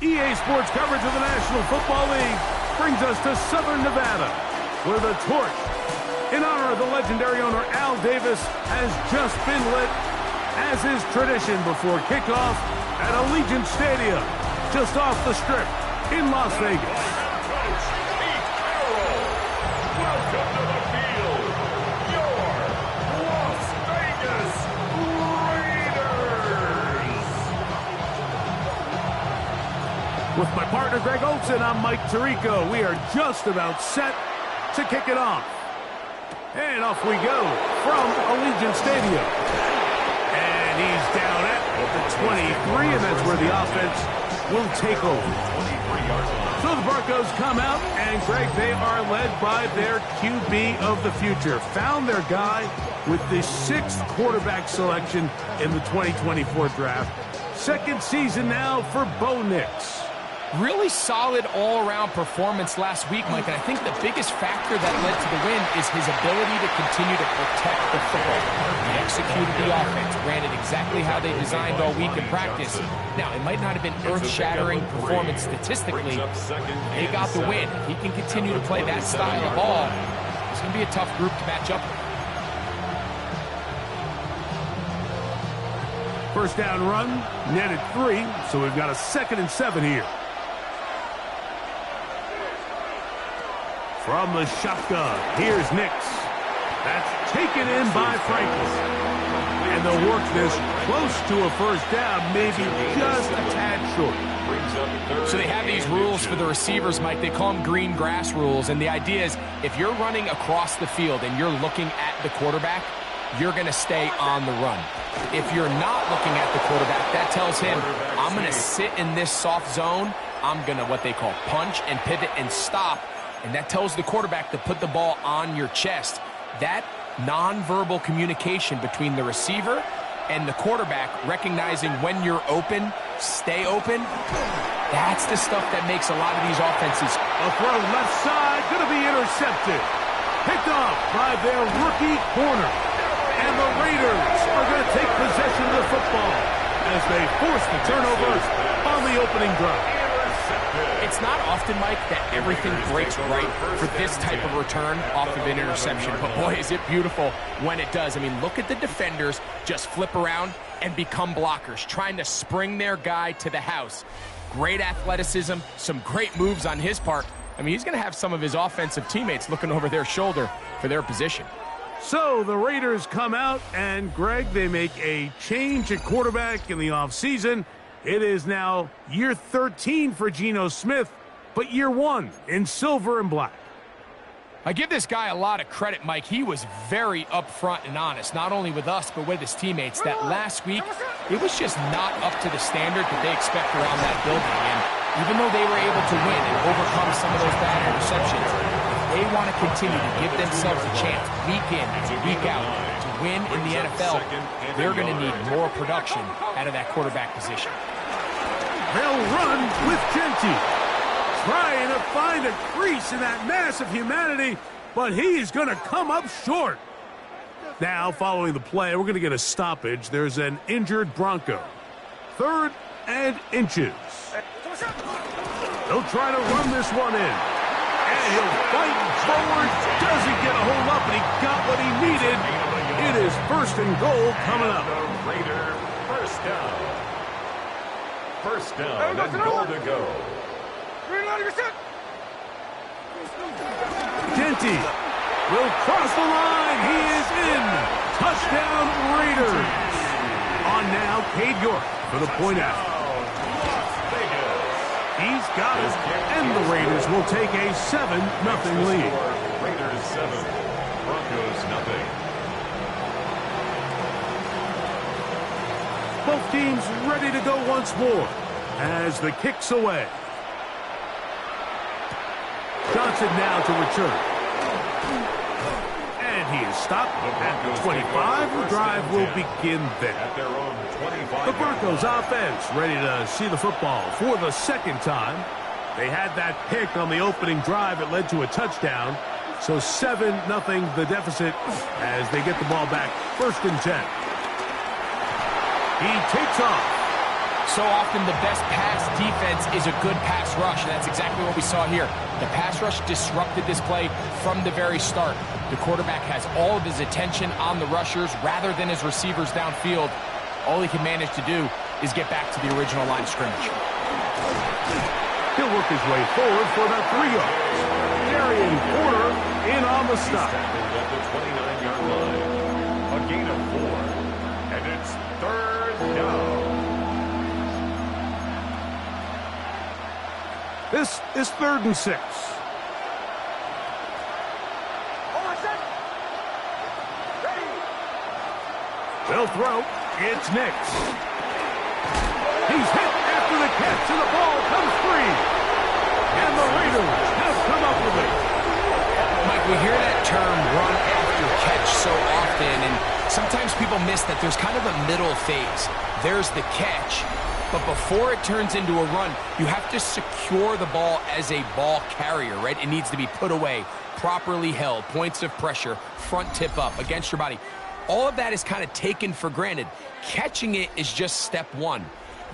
EA Sports coverage of the National Football League brings us to Southern Nevada, where the torch, in honor of the legendary owner Al Davis, has just been lit, as is tradition before kickoff at Allegiant Stadium, just off the Strip in Las Vegas. Coach Pete Carroll, welcome to the field, your Las Vegas Raiders. With my partner Greg Olson, I'm Mike Tirico. We are just about set to kick it off. And off we go from Allegiant Stadium. And he's down at the 23, and that's where the offense will take over. So the Broncos come out, and Greg, they are led by their QB of the future. Found their guy with the 6th quarterback selection in the 2024 draft. Second season now for Bo Nix. Really solid all-around performance last week, Mike, and I think the biggest factor that led to the win is his ability to continue to protect the football. He executed the offense, ran it exactly how they designed all week in practice. Now, it might not have been earth-shattering performance statistically. They got the win. If he can continue to play that style of ball, it's going to be a tough group to match up with. First down run, netted 3, so we've got a 2nd and 7 here. From the shotgun, here's Nix. That's taken in by Franklin. And they'll work this close to a first down, maybe just a tad short. So they have these rules for the receivers, Mike. They call them green grass rules. And the idea is if you're running across the field and you're looking at the quarterback, you're going to stay on the run. If you're not looking at the quarterback, that tells him, I'm going to sit in this soft zone. I'm going to what they call punch and pivot and stop. And that tells the quarterback to put the ball on your chest. That nonverbal communication between the receiver and the quarterback, recognizing when you're open, stay open, that's the stuff that makes a lot of these offenses. A throw left side, going to be intercepted. Picked off by their rookie corner. And the Raiders are going to take possession of the football as they force the turnover on the opening drive. It's not often, Mike, that everything breaks right for this type of return off of an interception. But, boy, is it beautiful when it does. I mean, look at the defenders just flip around and become blockers, trying to spring their guy to the house. Great athleticism, some great moves on his part. I mean, he's going to have some of his offensive teammates looking over their shoulder for their position. So the Raiders come out, and, Greg, they make a change at quarterback in the offseason. It is now year 13 for Geno Smith, but year 1 in silver and black. I give this guy a lot of credit, Mike. He was very upfront and honest, not only with us, but with his teammates, that last week, it was just not up to the standard that they expect around that building. And even though they were able to win and overcome some of those bad interceptions, if they want to continue to give themselves a chance week in and week out to win in the NFL, they're going to need more production out of that quarterback position. They'll run with Genty, trying to find a crease in that mass of humanity, but he's going to come up short. Now, following the play, we're going to get a stoppage. There's an injured Bronco. 3rd and inches. They'll try to run this one in. And he'll fight forward. Doesn't get a hold up, and he got what he needed. It is 1st and goal coming up. Raider first down. First down and goal to go. Genty will cross the line. He is in. Touchdown, Raiders. On now, Cade York for the point out. He's got it. And the Raiders will take a 7-0 lead. Raiders 7, Broncos 0. Both teams ready to go once more as the kick's away. Johnson now to return. And And he is stopped at 25. The drive will begin there. At their own 25. The Broncos offense ready to see the football for the second time. They had that pick on the opening drive. It led to a touchdown. So 7-0 the deficit as they get the ball back. 1st and 10. He takes off. So often the best pass defense is a good pass rush, and that's exactly what we saw here. The pass rush disrupted this play from the very start. The quarterback has all of his attention on the rushers rather than his receivers downfield. All he can manage to do is get back to the original line of scrimmage. He'll work his way forward for about 3 yards. Carrying Porter in on the stop. At the 29-yard line. A gain of 4. And it's 3rd down. This is 3rd and 6. They'll throw. It's Nix. He's hit after the catch, and the ball comes free. And the Raiders have come up with it. Mike, we hear that term run after catch so often, and sometimes people miss that there's kind of a middle phase. There's the catch, but before it turns into a run, you have to secure the ball as a ball carrier, right? It needs to be put away, properly held, points of pressure, front tip up against your body. All of that is kind of taken for granted. Catching it is just step one.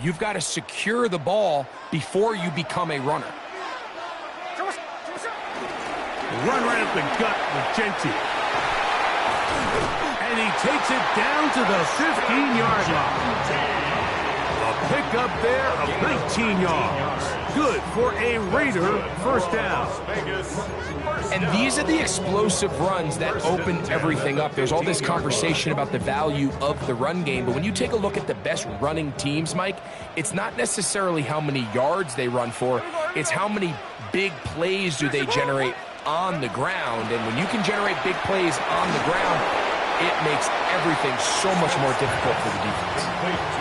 You've got to secure the ball before you become a runner. Run right up the gut with Genti. And he takes it down to the 15-yard line. A pickup there of 19 yards. Good for a Raider 1st down. And these are the explosive runs that open everything up. There's all this conversation about the value of the run game, but when you take a look at the best running teams, Mike, it's not necessarily how many yards they run for, it's how many big plays do they generate on the ground. And when you can generate big plays on the ground, it makes everything so much more difficult for the defense.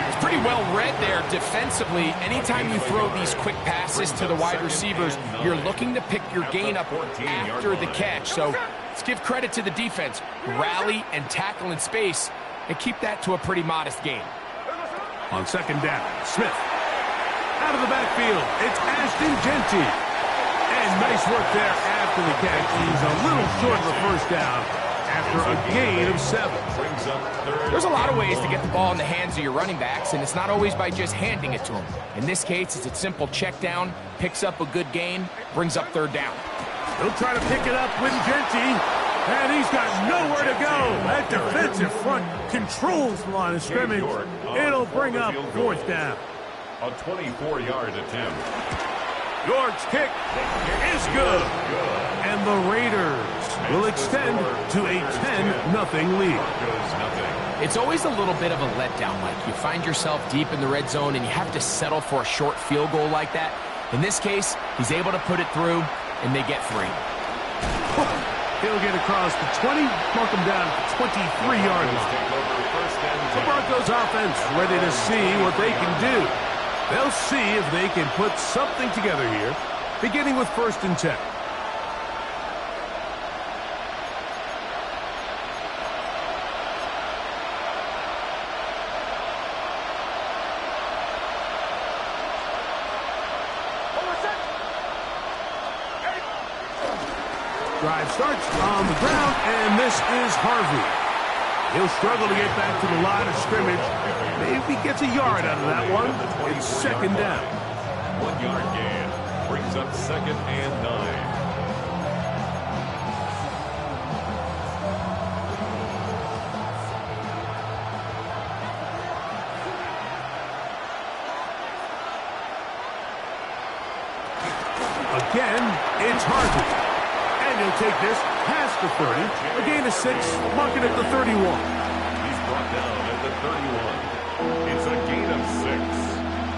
It's pretty well read there defensively. Anytime you throw these quick passes to the wide receivers, you're looking to pick your gain up after the catch. So let's give credit to the defense. Rally and tackle in space and keep that to a pretty modest gain. On 2nd down, Smith. Out of the backfield, it's Ashton Genti. And nice work there after the catch. He's a little short of the 1st down after a gain of 7. There's a lot of ways to get the ball in the hands of your running backs, and it's not always by just handing it to them. In this case, it's a simple check down, picks up a good gain, brings up 3rd down. He'll try to pick it up with Genti, and he's got nowhere to go. That defensive front controls the line of scrimmage. It'll bring up 4th down. A 24-yard attempt. York's kick is good. And the Raiders will extend to a 10-0 lead. It's always a little bit of a letdown, Mike. You find yourself deep in the red zone and you have to settle for a short field goal like that. In this case, he's able to put it through, and they get 3. He'll get across the 20, mark him down at the 23-yard line. The Broncos offense ready to see what they can do. They'll see if they can put something together here, beginning with 1st and 10. Drive starts on the ground, and this is Harvey. He'll struggle to get back to the line of scrimmage. Maybe gets a yard out of that one. It's 2nd down. 1-yard gain brings up 2nd and 9. Again, it's Harvey. And he'll take this past the 30, a gain of 6, marking at the 31. He's brought down at the 31. It's a gain of 6.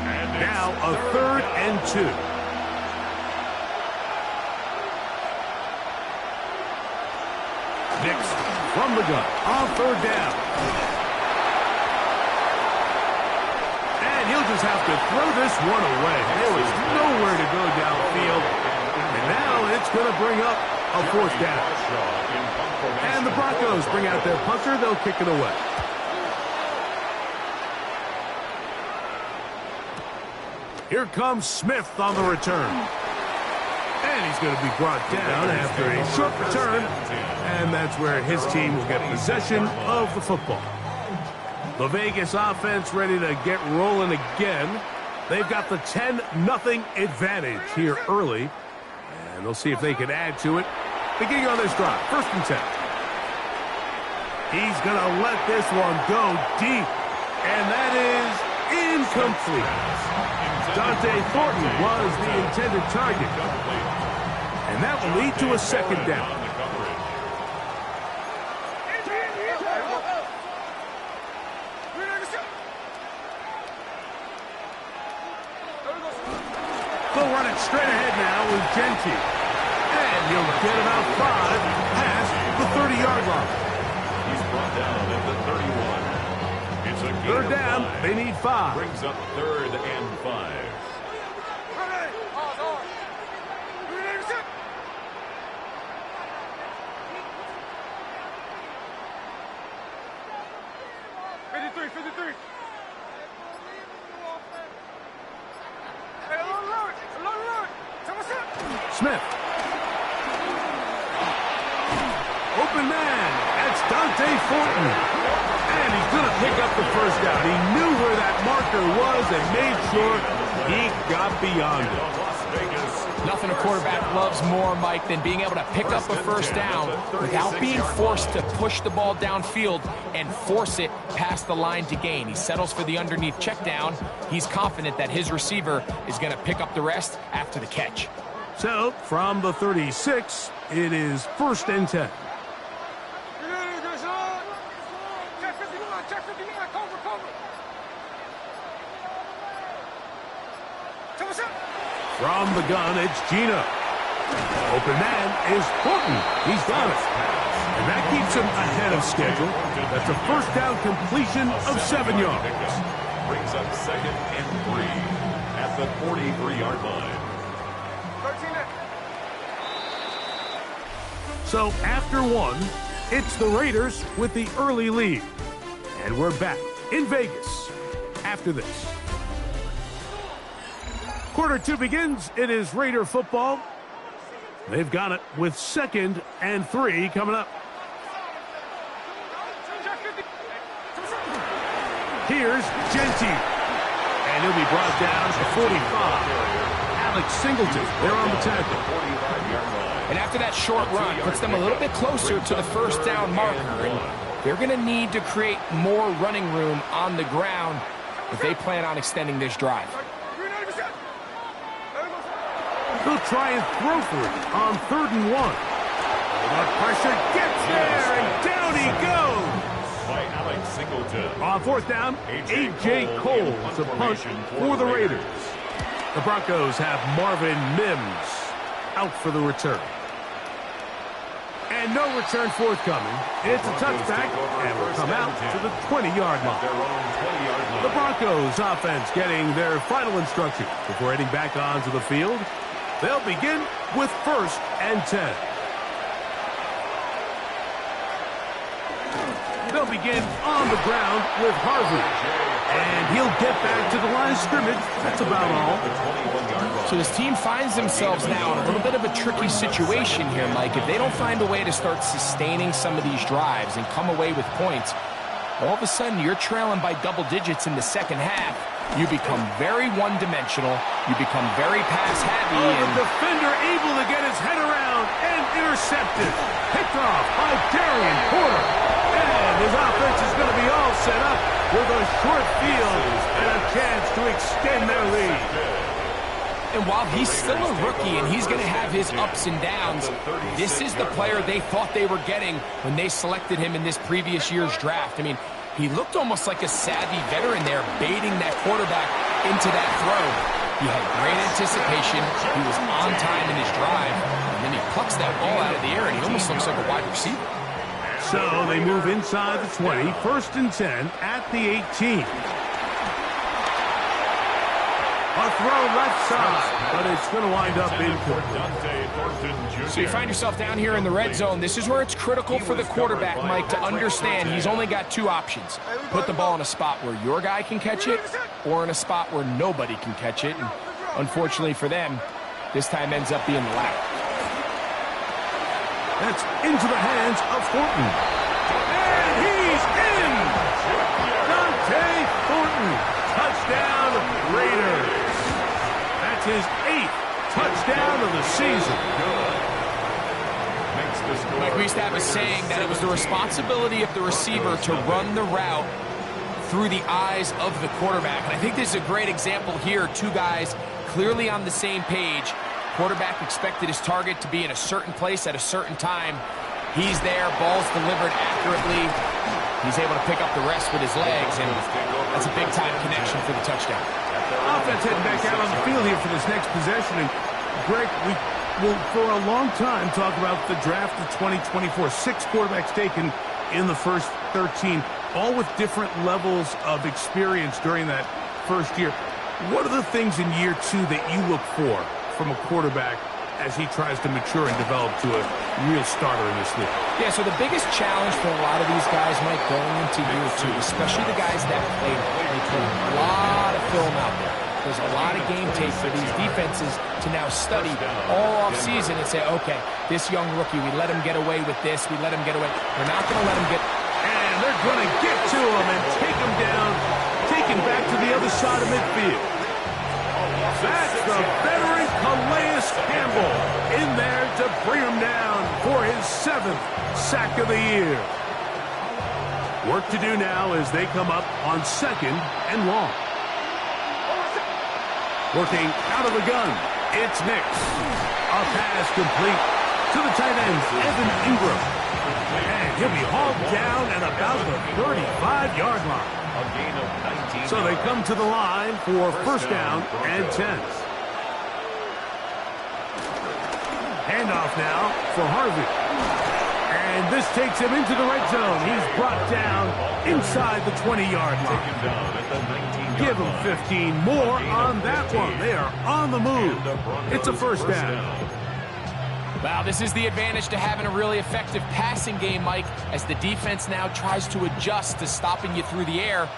And now a 3rd and 2. Nix from the gun on 3rd down. And he'll just have to throw this one away. There was nowhere to go downfield. And Now it's going to bring up a fourth down. And the Broncos bring out their punter. They'll kick it away. Here comes Smith on the return. And he's going to be brought down after a short return. And that's where his team will get possession of the football. The Vegas offense ready to get rolling again. They've got the 10-0 advantage here early. And they'll see if they can add to it. Beginning on this drive, 1st and 10. He's going to let this one go deep. And that is incomplete. Dante Thornton was the intended target. And that will lead to a 2nd down. They'll run it straight ahead now with Genty. And he'll get about 5 past the 30-yard line. He's brought down at the 31. It's a gain 3rd of down. 5. They need 5. Brings up 3rd and 5. Smith. Open man. That's Dante Thornton. And he's going to pick up the 1st down. He knew where that marker was and made sure he got beyond it. Nothing a quarterback loves more, Mike, than being able to pick up a 1st down without being forced to push the ball downfield and force it past the line to gain. He settles for the underneath check down. He's confident that his receiver is going to pick up the rest after the catch. So, from the 36, it is 1st and 10. From the gun, it's Gino. Open man is Thornton. He's got it. And that keeps him ahead of schedule. That's a 1st down completion of 7 yards. Brings up 2nd and 3 at the 43-yard line. So after 1, it's the Raiders with the early lead. And we're back in Vegas after this. Quarter 2 begins. It is Raider football. They've got it with 2nd and 3 coming up. Here's Genty. And he'll be brought down to 45. Alex Singleton, they're on the tackle. And after that short run, puts them a little bit closer to the 1st down marker. And they're going to need to create more running room on the ground if they plan on extending this drive. They'll try and throw for it on 3rd and 1. The pressure gets there, and down he goes. By Alex Singleton. On 4th down, A.J. Cole to punt for the Raiders. The Broncos have Marvin Mims out for the return. And no return forthcoming. It's a touchback, and will come out to the 20-yard line. The Broncos offense getting their final instruction before heading back onto the field. They'll begin with 1st and 10. They'll begin on the ground with Harvey. And he'll get back to the line of scrimmage. That's about all. So his team finds themselves now in a little bit of a tricky situation here, Mike. If they don't find a way to start sustaining some of these drives and come away with points, all of a sudden you're trailing by double digits in the 2nd half. You become very one-dimensional. You become very pass-heavy. The defender able to get his head around and intercepted. Picked off by Darian Porter. And his offense is going to be all set up with a short field and a chance to extend their lead. And while he's still a rookie and he's going to have his ups and downs, this is the player they thought they were getting when they selected him in this previous year's draft. I mean, he looked almost like a savvy veteran there, baiting that quarterback into that throw. He had great anticipation. He was on time in his drive. And then he plucks that ball out of the air, and he almost looks like a wide receiver. So they move inside the 20, 1st and 10 at the 18. A throw left side, but it's going to wind up incomplete. So you find yourself down here in the red zone. This is where it's critical for the quarterback, Mike, to understand he's only got two options. Put the ball in a spot where your guy can catch it or in a spot where nobody can catch it. And unfortunately for them, this time ends up being the latter. That's into the hands of Thornton. And he's in! Dante Thornton. Touchdown, Raiders. That's his 8th touchdown of the season. Mike, we used to have a saying that it was the responsibility of the receiver to run the route through the eyes of the quarterback. And I think this is a great example here. Two guys clearly on the same page. Quarterback expected his target to be in a certain place at a certain time. He's there, ball's delivered accurately. He's able to pick up the rest with his legs, and that's a big-time connection for the touchdown. Offense heading back out on the field here for this next possession. And Greg, we will for a long time talk about the draft of 2024. 6 quarterbacks taken in the first 13, all with different levels of experience during that first year. What are the things in year 2 that you look for from a quarterback as he tries to mature and develop to a real starter in this league? Yeah, so the biggest challenge for a lot of these guys, Mike, going into year 2, especially the guys that played a lot of film out there. There's a lot of game tape for these defenses to now study all offseason and say, okay, this young rookie, we let him get away with this, we let him get away. We're not going to let him get... And they're going to get to him and take him down, take him back to the other side of midfield. That's the veteran Calais Campbell in there to bring him down for his 7th sack of the year. Work to do now as they come up on 2nd and long. Working out of the gun, it's Nix. A pass complete to the tight end, Evan Ingram. And he'll be hauled down at about the 35-yard line. A gain of 19. So they come to the line for first down and 10. Handoff now for Harvey. And this takes him into the red zone. He's brought down inside the 20-yard line. Give him 15 more on that one. They are on the move. It's a first down. Wow, this is the advantage to having a really effective passing game, Mike, as the defense now tries to adjust to stopping you through the air.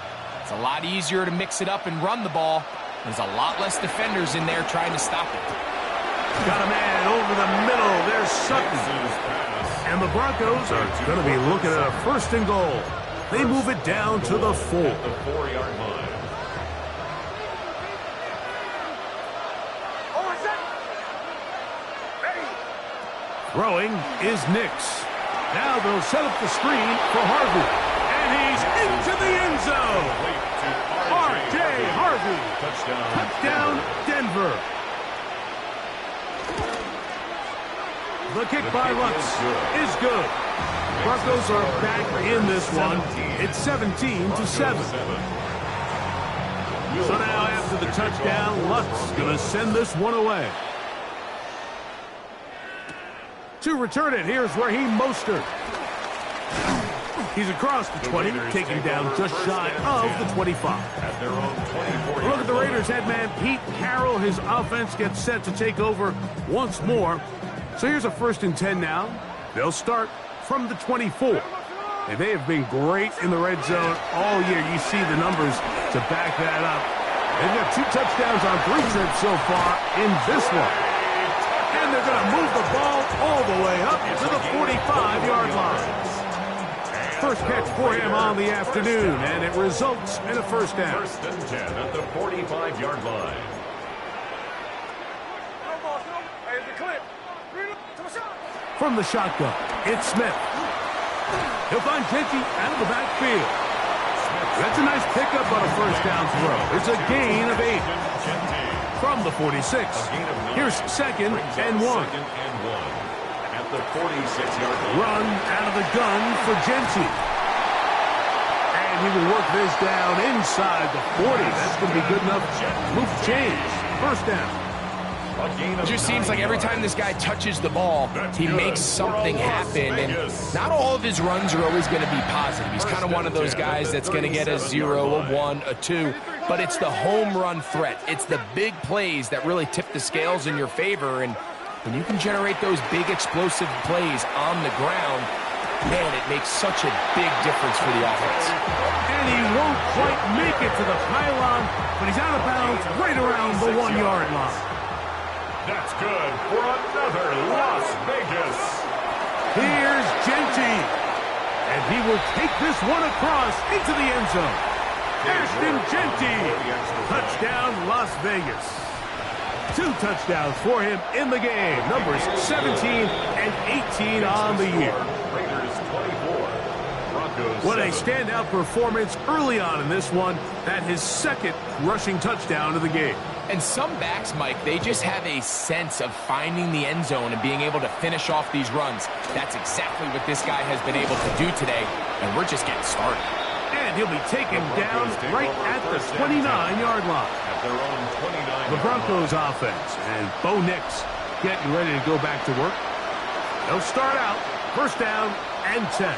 It's a lot easier to mix it up and run the ball. There's a lot less defenders in there trying to stop it. Got a man over the middle. There's Sutton. And the Broncos are going to be looking at a first and goal. They move it down to the 4. The 4-yard line. Throwing is Nix. Now they'll set up the screen for Harvey. And he's into the end zone. R.J. Harvey. Touchdown, Denver. The kick by Lutz is good. Broncos are back in this one. It's 17-7. So now after the touchdown, Lutz going to send this one away. To return it, here's Raheem Mostert. He's across the 20, taking down just shy of the 25. Look at the Raiders head man, Pete Carroll. His offense gets set to take over once more. So here's a first and 10 now. They'll start from the 24. And they have been great in the red zone all year. You see the numbers to back that up. They've got 2 touchdowns on 3 trips so far in this one. And they're going to move the ball all the way up to the 45-yard line. First catch for him on the afternoon, and it results in a first down. First and 10 at the 45-yard line. From the shotgun, it's Smith. He'll find Genty out of the backfield. That's a nice pickup on a first down throw. It's a gain of 8. From the 46, here's 2nd and 1. At the 46-yard line. Run out of the gun for Genty. And he will work this down inside the 40. That's going to be good enough. Move change. First down. It just seems like every time this guy touches the ball, he makes something happen, and not all of his runs are always going to be positive. He's kind of one of those guys that's going to get a 0, a 1, a 2, but it's the home run threat. It's the big plays that really tip the scales in your favor, and when you can generate those big explosive plays on the ground, man, it makes such a big difference for the offense. And he won't quite make it to the pylon, but he's out of bounds right around the 1-yard line. That's good for another Las Vegas. Here's Genty, and he will take this one across into the end zone. Ashton Genty, touchdown Las Vegas. 2 touchdowns for him in the game. Numbers 17 and 18 on the year. Raiders 24. Broncos 7. What a standout performance early on in this one. That his second rushing touchdown of the game. And some backs, Mike, they just have a sense of finding the end zone and being able to finish off these runs. That's exactly what this guy has been able to do today, and we're just getting started. And he'll be taken down right at the 29-yard line. At their own 29. The Broncos offense, and Bo Nix getting ready to go back to work. They'll start out first down and 10.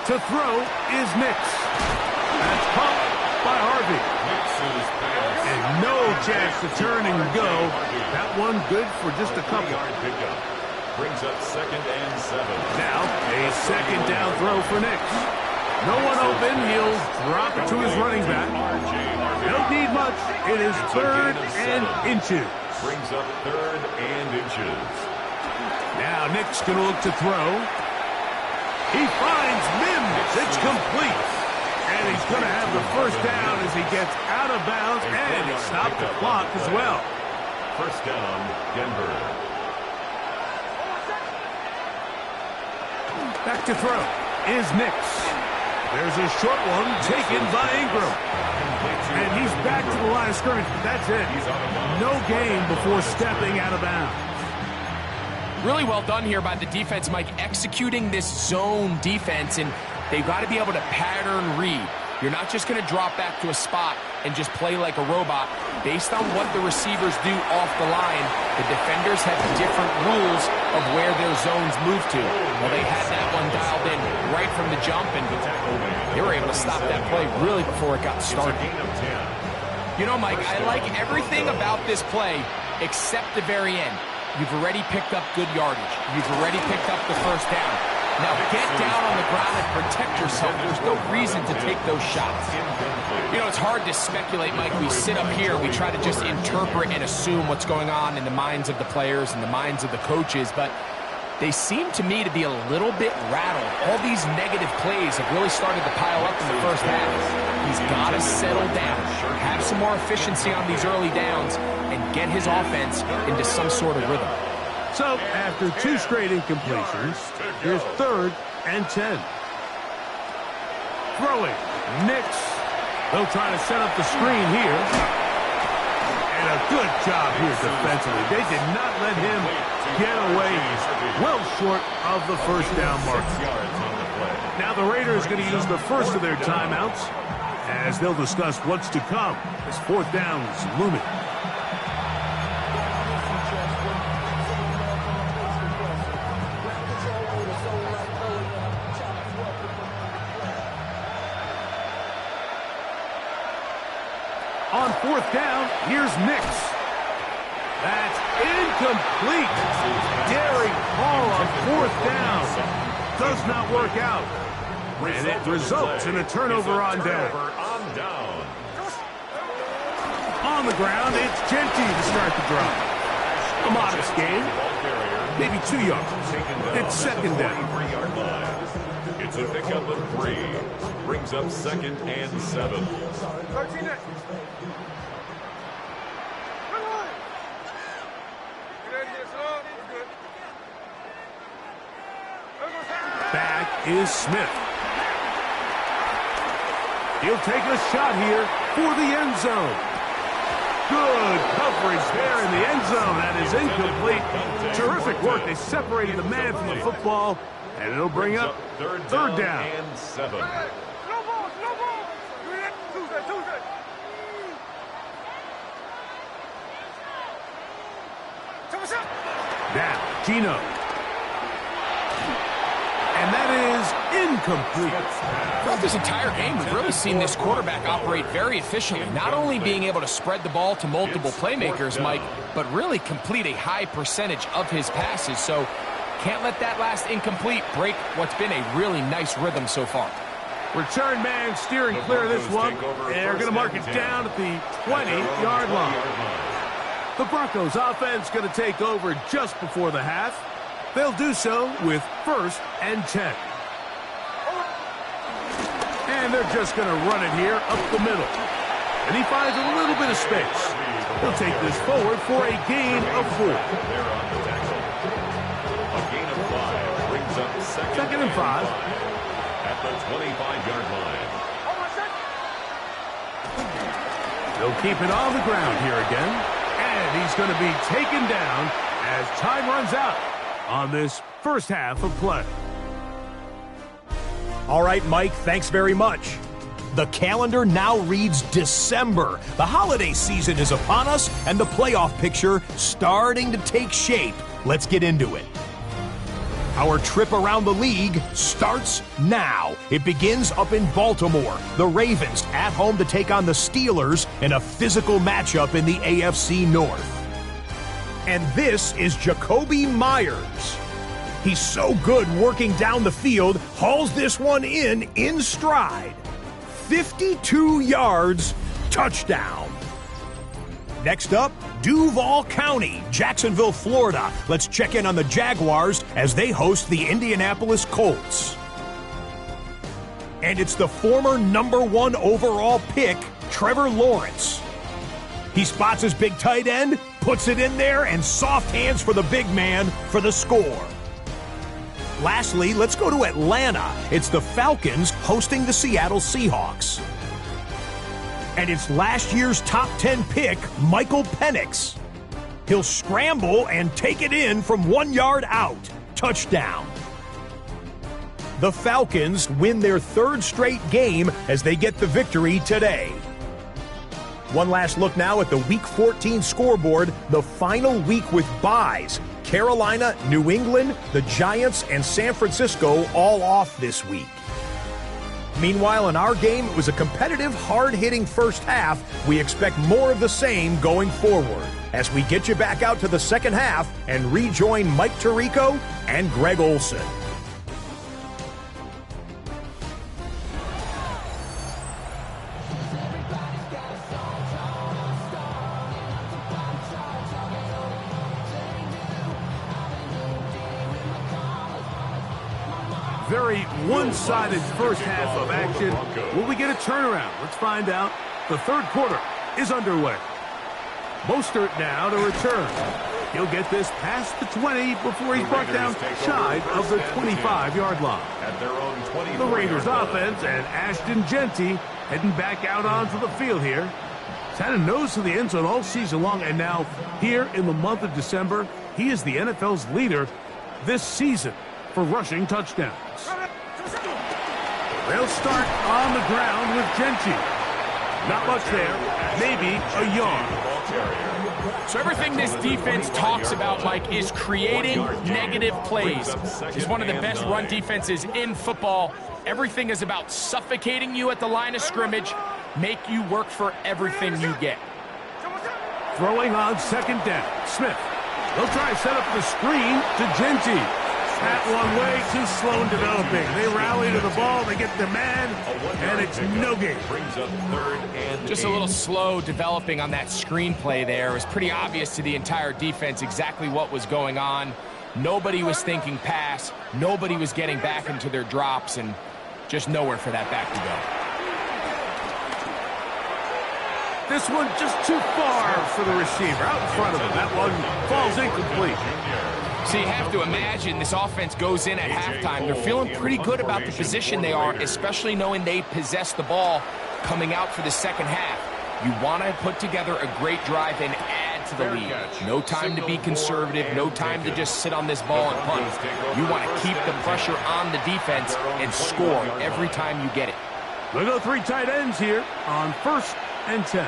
To throw is Nix. That's caught by Harvey. And no chance to turn and go. That one good for just a couple. Brings up 2nd and 7. Now a second down throw for Nix. No one open. He'll drop it to his running back. Don't need much. It is 3rd and inches. Brings up 3rd and inches. Now Nix going to look to throw. He finds Mims. It's complete. And he's going to have the first down as he gets out of bounds, and he stopped the clock as well. First down, Denver. Back to throw is Nix. There's a short one taken by Ingram. And he's back to the line of scrimmage, but that's it. No gain before stepping out of bounds. Really well done here by the defense, Mike, executing this zone defense, and they've got to be able to pattern read. You're not just going to drop back to a spot and just play like a robot. Based on what the receivers do off the line, the defenders have different rules of where their zones move to. Well, they had that one dialed in right from the jump, and they were able to stop that play really before it got started. You know, Mike, I like everything about this play except the very end. You've already picked up good yardage. You've already picked up the first down. Now get down on the ground and protect yourself. There's no reason to take those shots. You know, it's hard to speculate, Mike. We sit up here, we try to just interpret and assume what's going on in the minds of the players and the minds of the coaches, but they seem to me to be a little bit rattled. All these negative plays have really started to pile up in the first half. He's got to settle down, have some more efficiency on these early downs, and get his offense into some sort of rhythm. So, after 2 straight incompletions, here's 3rd and 10. Throwing, Nix. They'll try to set up the screen here. And a good job here defensively. They did not let him get away well short of the first down mark. Now the Raiders are going to use the first of their timeouts as they'll discuss what's to come as 4th down is looming. On 4th down, here's Nix. That's incomplete. Derek Hall on 4th down. Does not work out. And it results in a turnover on down. On the ground, it's Genty to start the drive. A modest gain. Maybe 2 yards. It's 2nd down. It's a pickup of 3. Brings up 2nd and 7. Back is Smith. He'll take a shot here for the end zone. Good coverage there in the end zone. That is incomplete. Terrific work. They separated the man from the football, and it'll bring up 3rd down. And 7. Down, Gino. And that is incomplete. Throughout this entire game, we've really seen this quarterback operate very efficiently, not only being able to spread the ball to multiple playmakers, Mike, but really complete a high percentage of his passes. So can't let that last incomplete break what's been a really nice rhythm so far. Return man steering clear of this one. They're going to mark it down at the 20-yard line. The Broncos offense going to take over just before the half. They'll do so with 1st and 10. And they're just going to run it here up the middle. And he finds a little bit of space. He'll take this forward for a gain of 4. A gain of 5 brings up second and 5. At the 25-yard line. They'll keep it on the ground here again. And he's going to be taken down as time runs out on this first half of play. All right, Mike, thanks very much. The calendar now reads December. The holiday season is upon us, and the playoff picture starting to take shape. Let's get into it. Our trip around the league starts now. It begins up in Baltimore. The Ravens at home to take on the Steelers in a physical matchup in the AFC North. And this is Jacoby Myers. He's so good working down the field, hauls this one in stride. 52 yards, touchdown. Next up, Duval County, Jacksonville, Florida. Let's check in on the Jaguars as they host the Indianapolis Colts. And it's the former #1 overall pick, Trevor Lawrence. He spots his big tight end, puts it in there, and soft hands for the big man for the score. Lastly, let's go to Atlanta. It's the Falcons hosting the Seattle Seahawks. And it's last year's top 10 pick, Michael Penix. He'll scramble and take it in from 1 yard out. Touchdown. The Falcons win their 3rd straight game as they get the victory today. One last look now at the Week 14 scoreboard, the final week with byes. Carolina, New England, the Giants, and San Francisco all off this week. Meanwhile, in our game, it was a competitive, hard-hitting first half. We expect more of the same going forward as we get you back out to the second half and rejoin Mike Tirico and Greg Olson. Very one-sided first half of action. Will we get a turnaround? Let's find out. The 3rd quarter is underway. Mostert now to return. He'll get this past the 20 before he's brought down shy of the 25-yard line. The Raiders offense and Ashton Genty heading back out onto the field here. He's had a nose to the end zone all season long, and now here in the month of December, he is the NFL's leader this season for rushing touchdowns. They'll start on the ground with Genty. Not much there, maybe a yard. So everything this defense talks about, Mike, is creating negative plays. It's one of the best run defenses in football. Everything is about suffocating you at the line of scrimmage, make you work for everything you get. Throwing on 2nd down, Smith. They'll try to set up the screen to Genty. That one way too slow in developing. They rally to the ball, they get the man, and it's no gain. Just a little slow developing on that screenplay there. It was pretty obvious to the entire defense exactly what was going on. Nobody was thinking pass. Nobody was getting back into their drops, and just nowhere for that back to go. This one just too far for the receiver. Out in front of him. That one falls incomplete. So you have to imagine this offense goes in at halftime. They're feeling pretty good about the position they are, especially knowing they possess the ball coming out for the second half. You want to put together a great drive and add to the lead. No time to be conservative, no time to just sit on this ball and punt. You want to keep the pressure on the defense and score every time you get it. We'll go 3 tight ends here on 1st and 10.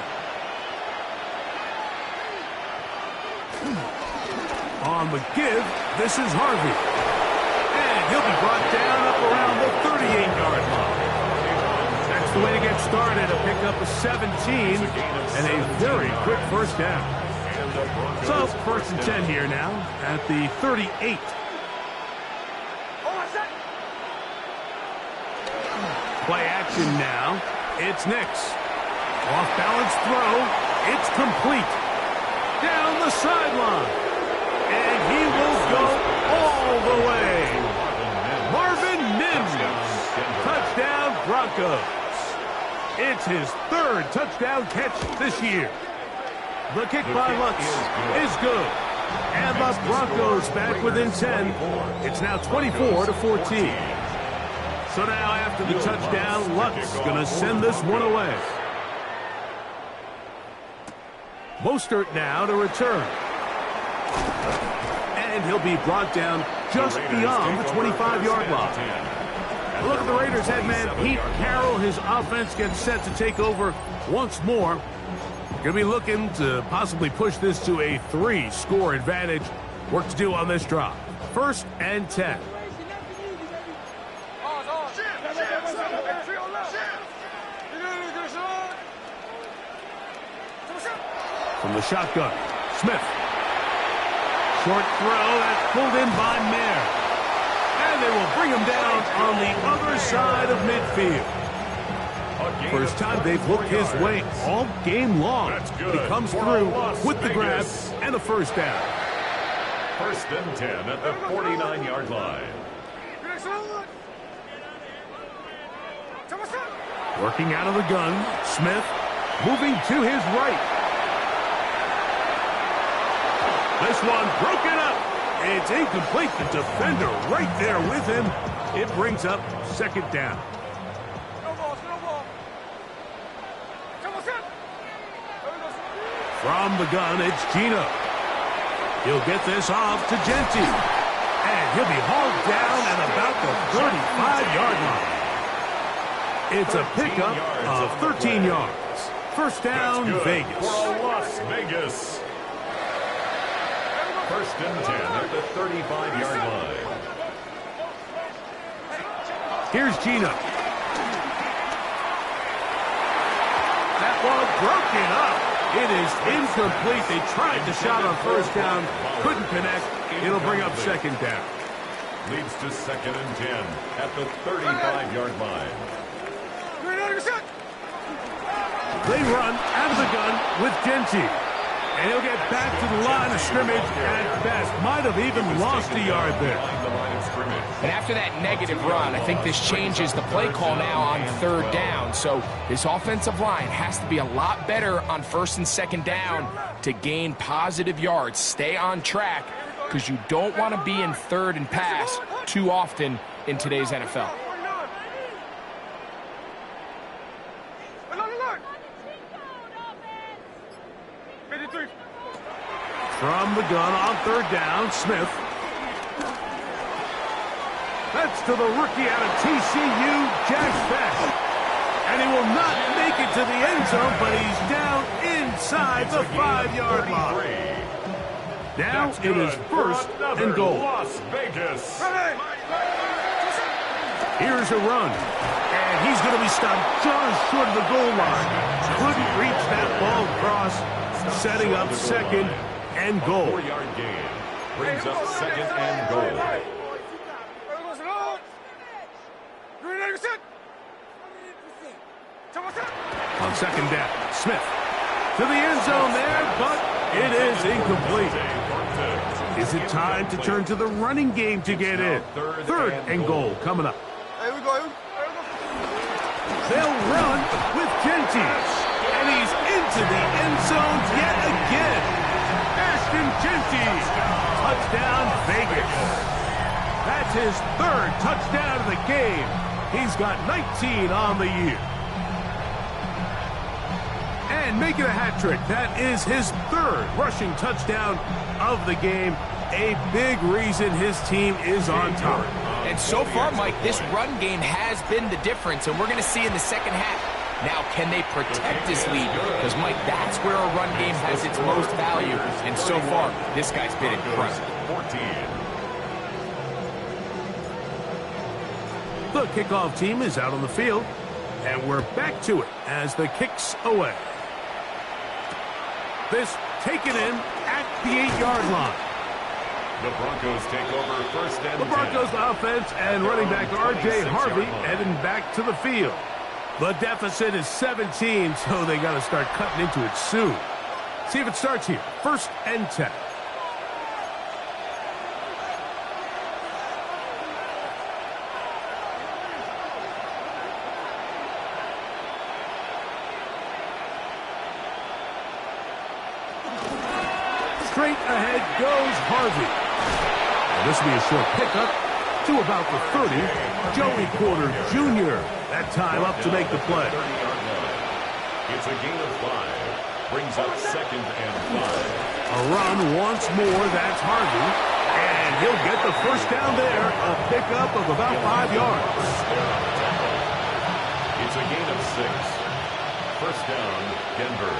On the give, this is Harvey. And he'll be brought down up around the 38-yard line. That's the way to get started. A pickup of 17 and a very quick first down. So, first and 10 here now at the 38. Play action now. It's Nix. Off-balance throw. It's complete. Down the sideline. And he will go all the way. Marvin Mims. Touchdown, Broncos. It's his third touchdown catch this year. The kick by Lutz is good. And the Broncos back within 10. It's now 24-14. So now after the touchdown, Lutz going to send this one away. Mostert now to return. And he'll be brought down just beyond the 25-yard line. Look at the Raiders head man Pete Carroll. His offense gets set to take over once more. Going to be looking to possibly push this to a 3-score advantage. Work to do on this drive. First and 10. From the shotgun, Smith. Short throw that's pulled in by Mayer. And they will bring him down on the other side of midfield. First time they've looked his way all game long. He comes through with the grab and a first down. First and 10 at the 49-yard line. Working out of the gun, Smith moving to his right. This one broken up. It's incomplete. The defender right there with him. It brings up second down. From the gun, it's Gino. He'll get this off to Genty. And he'll be hauled down at about the 35-yard line. It's a pickup of 13 yards. First down, Vegas. For Las Vegas. First and 10 at the 35-yard line. Here's Gino. That ball broken up. It is incomplete. They tried the shot on first down. Couldn't connect. It'll bring up second down. Leads to second and 10 at the 35-yard line. They run out of the gun with Genty. And he'll get back to the line of scrimmage at best. Might have even lost a yard there. And after that negative run, I think this changes the play call now on third down. So this offensive line has to be a lot better on first and second down to gain positive yards. Stay on track because you don't want to be in third and pass too often in today's NFL. From the gun on third down, Smith. That's to the rookie out of TCU, Jack Beck. And he will not make it to the end zone, but he's down inside the 5-yard line. Now it is first and goal. Las Vegas. Here's a run. And he's going to be stopped just short of the goal line. Couldn't reach that ball across, setting up second and goal. 4-yard gain brings up second and goal. On second down, Smith to the end zone there, but it is incomplete. Is it time to turn to the running game to get in? Third and goal coming up. They'll run with Genty, and he's into the end zone yet again. Genty, touchdown Vegas. That's his third touchdown of the game. He's got 19 on the year. And making a hat trick. That is his third rushing touchdown of the game. A big reason his team is on top. And so far, Mike, this run game has been the difference. And we're going to see in the second half Now, can they protect this lead? Because, Mike, that's where a run game has its most value. And so far, this guy's been incredible. 14. The kickoff team is out on the field, and we're back to it as the kick's away. This taken in at the 8-yard line. The Broncos take over first and 10. The Broncos offense and running back R.J. Harvey heading back to the field. The deficit is 17, so they got to start cutting into it soon. See if it starts here. First and 10. Straight ahead goes Harvey. And this will be a short pickup to about the 30. Joey Porter Jr. That time up to make the play. It's a gain of 5. Brings up second and 5. A run once more. That's Harvey. And he'll get the first down there. A pickup of about 5 yards. It's a gain of 6. First down, Denver.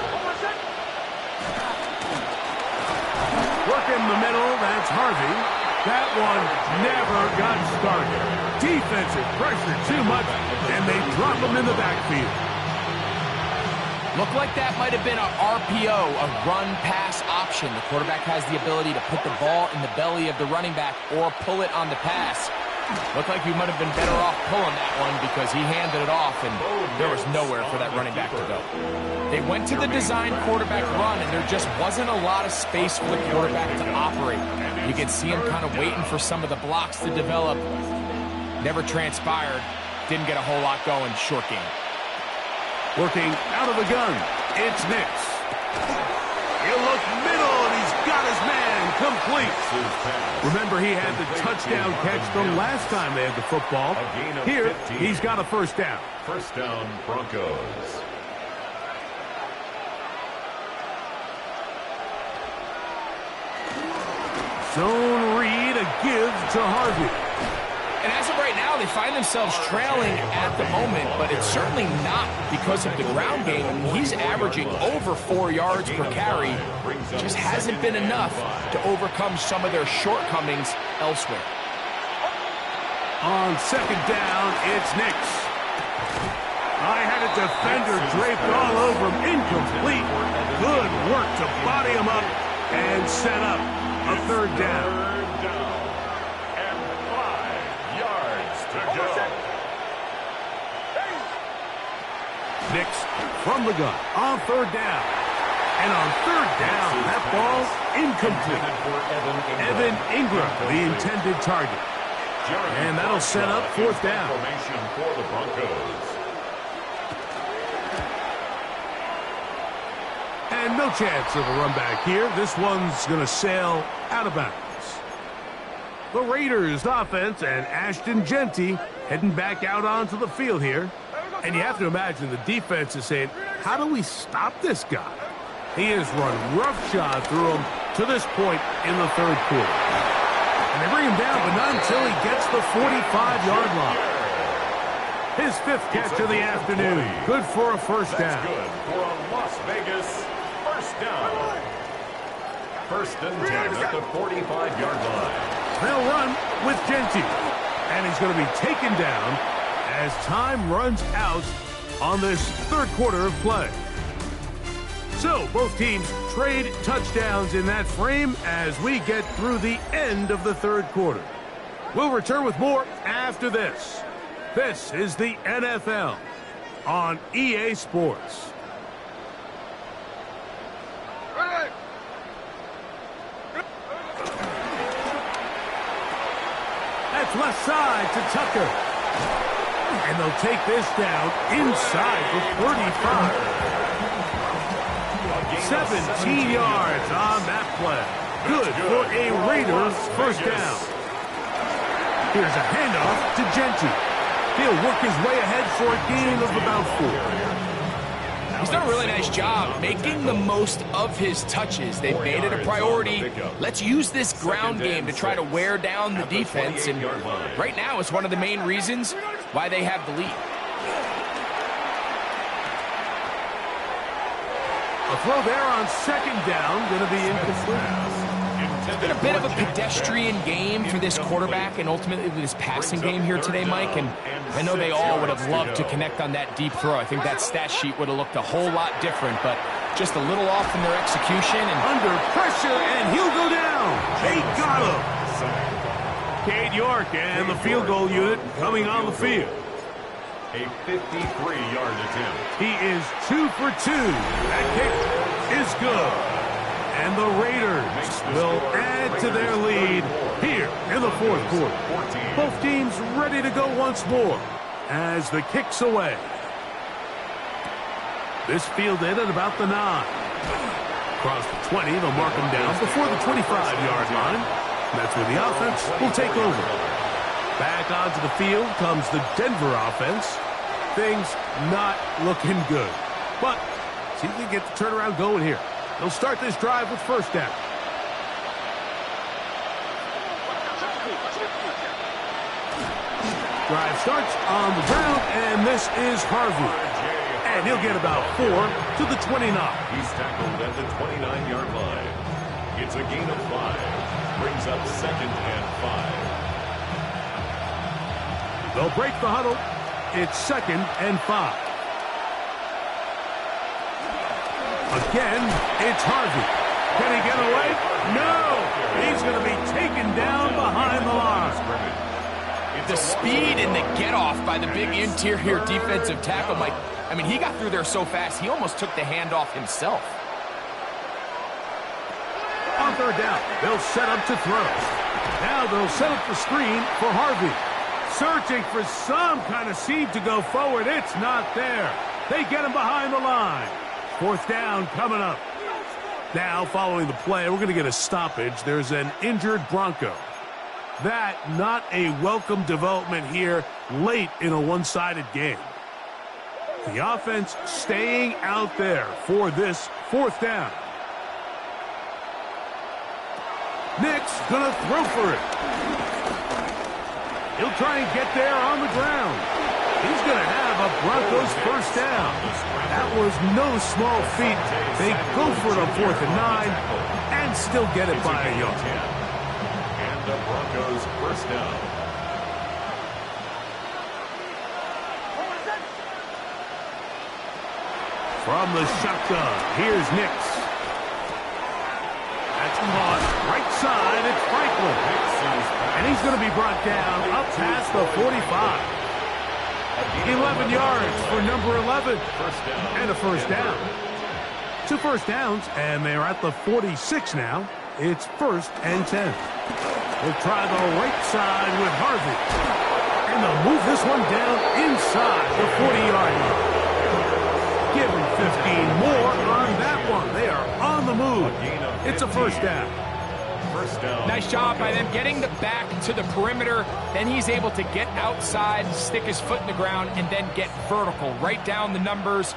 Work in the middle, that's Harvey. That one never got started. Defensive pressure too much, and they drop him in the backfield. Looked like that might have been a RPO, a run-pass option. The quarterback has the ability to put the ball in the belly of the running back or pull it on the pass. Looked like he might have been better off pulling that one because he handed it off, and there was nowhere for that running back to go. They went to the design quarterback run, and there just wasn't a lot of space for the quarterback to operate. You can see him kind of waiting for some of the blocks to develop. Never transpired. Didn't get a whole lot going. Short game. Working out of the gun, it's Nix. He'll look middle, and he's got his man complete. Remember, he had the touchdown catch the last time they had the football. Here, he's got a first down. First down, Broncos. Zone read, a give to Harvey. And as of right now, they find themselves trailing at the moment, but it's certainly not because of the ground game. He's averaging over 4 yards per carry. Just hasn't been enough to overcome some of their shortcomings elsewhere. On second down, it's Nix. I had a defender draped all over him, incomplete. Good work to body him up and set up a third down. Nix from the gun on third down. And on third down, that ball's incomplete. Evan Ingram, the intended target. And that'll set up fourth down. For the Broncos. And no chance of a run back here. This one's going to sail out of bounds. The Raiders offense and Ashton Genty heading back out onto the field here. And you have to imagine the defense is saying, how do we stop this guy? He has run roughshod through him to this point in the third quarter. And they bring him down, but not until he gets the 45-yard line. His fifth catch of the afternoon. Good for a first down. Good for a Las Vegas first down. First and 10 at the 45-yard line. They'll run with Genty. And he's going to be taken down as time runs out on this third quarter of play. So both teams trade touchdowns in that frame as we get through the end of the third quarter. We'll return with more after this. This is the NFL on EA Sports. That's left side to Tucker. And they'll take this down inside the 35. 17 yards on that play. Good for a Raiders first down. Here's a handoff to Genty. He'll work his way ahead for a gain of about 4. He's done a really nice job making the most of his touches. They've made it a priority. Let's use this ground game to try to wear down the defense. And right now, it's one of the main reasons why they have the lead. A throw there on second down, going to be incomplete. It's been a bit of a pedestrian game for this quarterback and ultimately this passing game here today, Mike. And I know they all would have loved to connect on that deep throw. I think that stat sheet would have looked a whole lot different, but just a little off in their execution. And under pressure, and he'll go down. They got him. Cade York and the field goal unit coming on the field. A 53-yard attempt. He is 2 for 2. That kick is good. And the Raiders will add to their lead here in the fourth quarter. Both teams ready to go once more as the kick's away. This fielded at about the 9. Across the 20, they'll mark him down before the 25-yard line. That's where the offense will take over. Back onto the field comes the Denver offense. Things not looking good. But see if they get the turnaround going here. They'll start this drive with first down. Drive starts on the ground, and this is Harvey. And he'll get about 4 to the 29. He's tackled at the 29-yard line. It's a gain of 5. Brings up second and 5. They'll break the huddle. It's second and 5. Again, it's Harvey. Can he get away? No! He's going to be taken down behind the line. The speed and the get-off by the big interior defensive tackle, Mike. I mean, he got through there so fast, he almost took the handoff himself. On third down, they'll set up to throw. Now they'll set up the screen for Harvey. Searching for some kind of seam to go forward. It's not there. They get him behind the line. Fourth down coming up. Now, following the play, we're going to get a stoppage. There's an injured Bronco. That, not a welcome development here late in a one-sided game. The offense staying out there for this fourth down. Nick's going to throw for it. He'll try and get there on the ground. He's going to have a Broncos first down. That was no small feat. They go for it on 4th and 9 and still get it by a yard. And the Broncos first down. From the shotgun, here's Nix. That's caught right side. It's Franklin. And he's going to be brought down up past the 45. 11 yards for number 11. And a first down. 2 first downs, and they're at the 46 now. It's 1st and 10. We'll try the right side with Harvey. And they'll move this one down inside the 40-yard line. Give him 15 more on that one. They are on the move. It's a first down. Nice job by them getting the back to the perimeter. Then he's able to get outside, stick his foot in the ground, and then get vertical. Right down the numbers.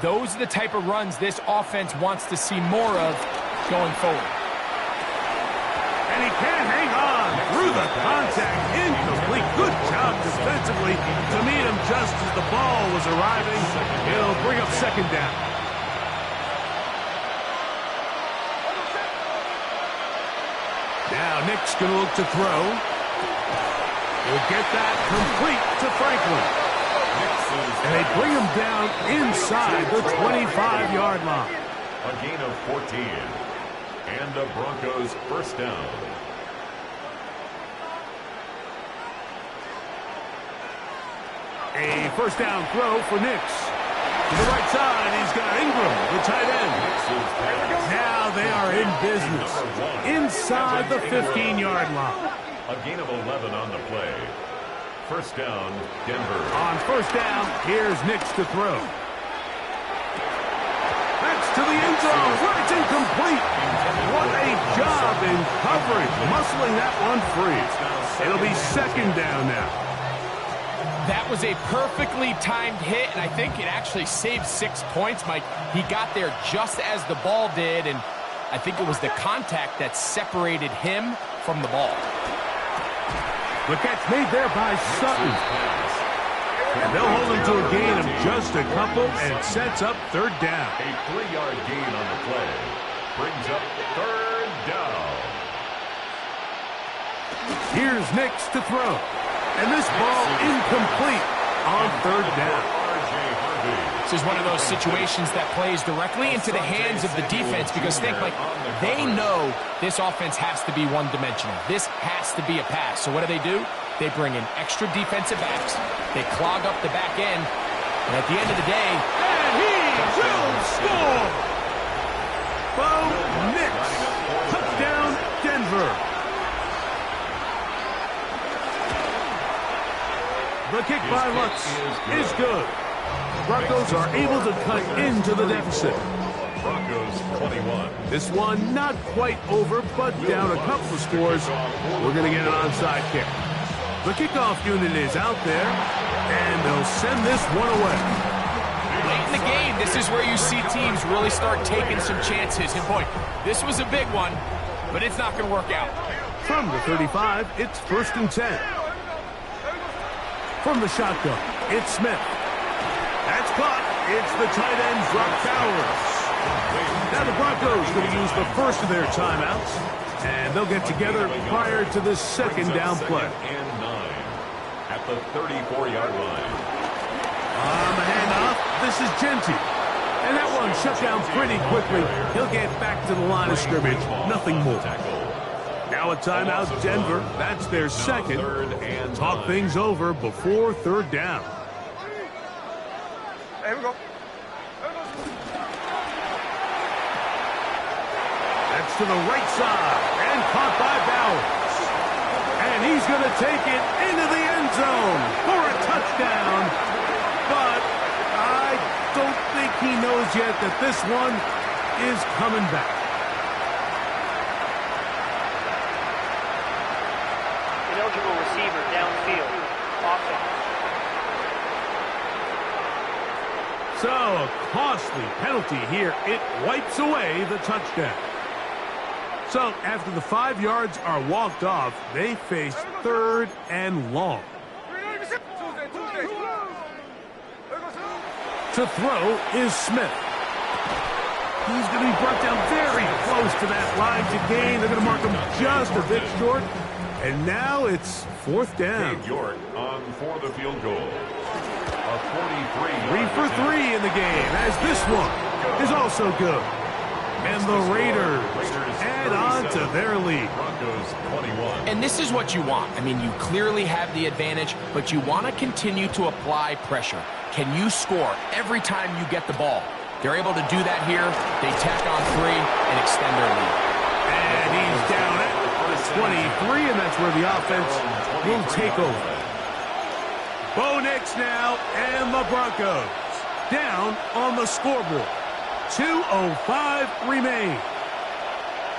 Those are the type of runs this offense wants to see more of going forward. And he can't hang on through the contact. Incomplete. Good job defensively to meet him just as the ball was arriving. He'll bring up second down. Now Nick's going to look to throw. He'll get that complete to Franklin. And they bring him down inside the 25-yard line. A gain of 14. And the Broncos first down. A first down throw for Nix. To the right side, he's got Ingram, the tight end. Now they are in business. Inside the 15-yard line. A gain of 11 on the play. First down, Denver. On first down, here's Nix to throw. That's to the end zone. It's incomplete. What a job in coverage, muscling that one free. It'll be second down now. That was a perfectly timed hit, and I think it actually saved 6 points, Mike. He got there just as the ball did, and I think it was the contact that separated him from the ball. The catch made there by Sutton. And they'll hold them to a gain of just a couple and sets up third down. A 3-yard gain on the play brings up third down. Here's Nix to throw. And this ball incomplete on third down. This is one of those situations that plays directly into the hands of the defense because think, like, they know this offense has to be one-dimensional. This has to be a pass. So what do? They bring in extra defensive backs. They clog up the back end. And at the end of the day... And he will score! Bo Nix. Touchdown, Denver. The kick by Lutz is good. Broncos are able to cut into the deficit. Broncos 21. This one not quite over, but down a couple of scores. We're going to get an onside kick. The kickoff unit is out there, and they'll send this one away. Late in the game, this is where you see teams really start taking some chances. And boy, this was a big one, but it's not going to work out. From the 35, it's 1st and 10. From the shotgun, it's Smith. That's caught. It's the tight end, Brock Bowers. Now the Broncos going to use the first of their timeouts, and they'll get together prior to this second down play. And 9 at the 34-yard line. On the handoff, this is Genty. And that one shut down pretty quickly. He'll get back to the line of scrimmage. Nothing more. Now a timeout, Denver. That's their second. Talk things over before third down. Here we go. That's to the right side and caught by Bowers. And he's going to take it into the end zone for a touchdown. But I don't think he knows yet that this one is coming back. Ineligible receiver downfield. Offense. So, a costly penalty here. It wipes away the touchdown. So, after the 5 yards are walked off, they face 3rd and long. To throw is Smith. He's going to be brought down very close to that line to gain. They're going to mark him just a bit short. And now it's 4th down. Dave York on for the field goal. A 43. 3 for 3 in the game, as this one is also good. And the Raiders add on to their lead. Broncos 21. And this is what you want. I mean, you clearly have the advantage, but you want to continue to apply pressure. Can you score every time you get the ball? They're able to do that here. They tack on 3 and extend their lead. And he's down at 23, and that's where the offense will take over. Bo Nix now, and the Broncos down on the scoreboard. 2:05 remain.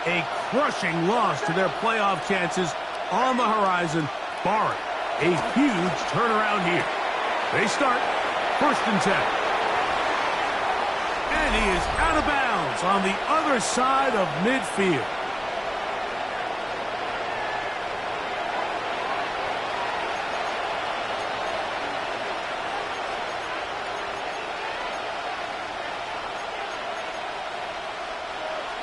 A crushing loss to their playoff chances on the horizon, barring a huge turnaround here. They start 1st and 10. And he is out of bounds on the other side of midfield.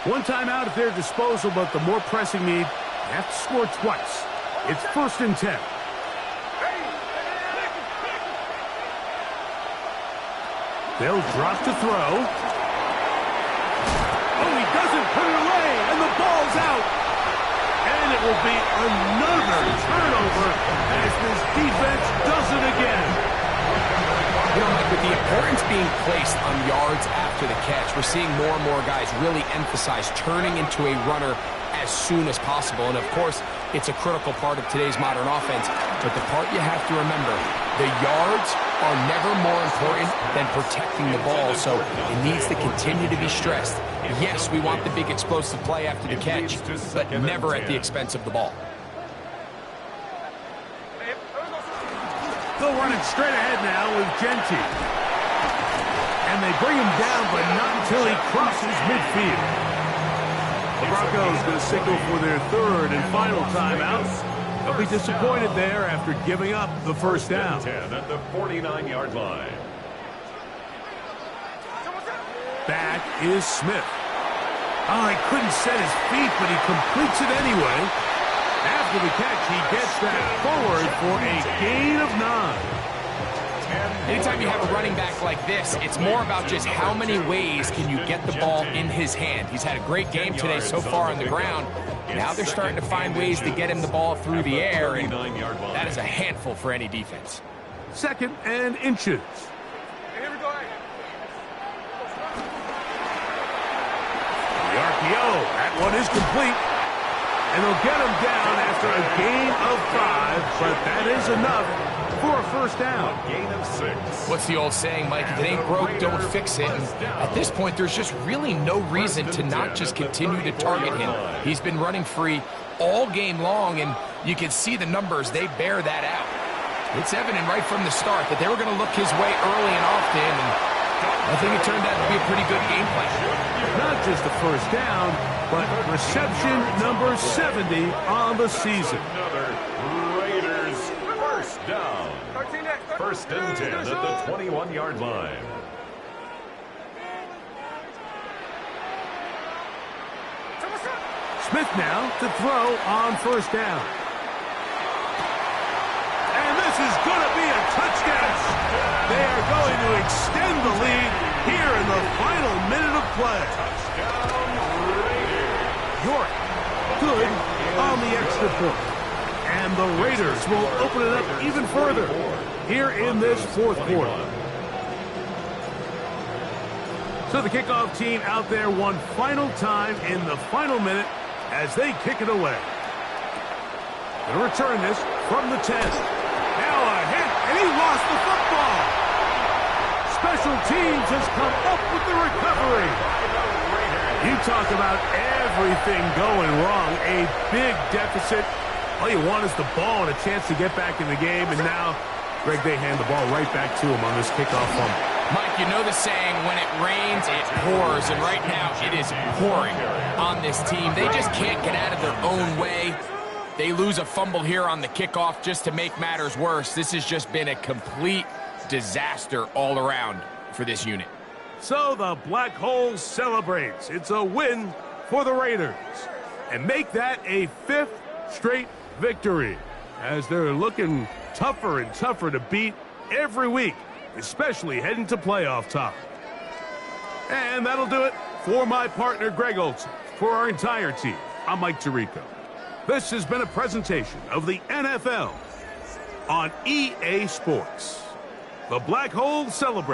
One timeout at their disposal, but the more pressing need, they have to score twice. It's 1st and 10. They'll drop to throw. Oh, he doesn't put it away, and the ball's out. And it will be another turnover as this defense does it again. You know, Mike, with the importance being placed on yards after the catch, we're seeing more and more guys really emphasize turning into a runner as soon as possible. And, of course, it's a critical part of today's modern offense. But the part you have to remember, the yards are never more important than protecting the ball. So it needs to continue to be stressed. Yes, we want the big explosive play after the catch, but never at the expense of the ball. They'll run it straight ahead now with Genty. And they bring him down, but not until he crosses midfield. The Broncos going to signal for their 3rd and final timeout. They'll be disappointed there after giving up the first down. 10 at the 49-yard line. Back is Smith. Oh, he couldn't set his feet, but he completes it anyway. After the catch, he gets that forward for a gain of 9. Anytime you have a running back like this, it's more about just how many ways can you get the ball in his hand. He's had a great game today so far on the ground. Now they're starting to find ways to get him the ball through the air, and that is a handful for any defense. 2nd and inches. The RPO, that one is complete. And they'll get him down after a gain of 5, but that is enough for a first down. Gain of 6. What's the old saying, Mike? If it ain't broke, don't fix it. And at this point, there's just really no reason to not just continue to target him. He's been running free all game long, and you can see the numbers. They bear that out. It's evident right from the start that they were going to look his way early and often, and I think it turned out to be a pretty good game plan. Not just a first down, but reception number 70 on the season. Another Raiders first down. 1st and 10 at the 21-yard line. Smith now to throw on first down. And this is going to be a touchdown. They are going to extend the lead here in the final minute of play. York, good on the extra point. And the Raiders will open it up even further here in this 4th quarter. So the kickoff team out there one final time in the final minute as they kick it away. Going to return this from the 10. Now a hit, and he lost the football. Special teams has come up with the recovery. You talk about everything going wrong. A big deficit. All you want is the ball and a chance to get back in the game. And now, Greg, they hand the ball right back to him on this kickoff fumble. Mike, you know the saying, when it rains, it pours. And right now, it is pouring on this team. They just can't get out of their own way. They lose a fumble here on the kickoff just to make matters worse. This has just been a complete disaster all around for this unit. So the Black Hole celebrates. It's a win for the Raiders. And make that a 5th straight victory as they're looking tougher and tougher to beat every week, especially heading to playoff time. And that'll do it for my partner, Greg Olson. For our entire team, I'm Mike Tirico. This has been a presentation of the NFL on EA Sports. The Black Hole celebrates.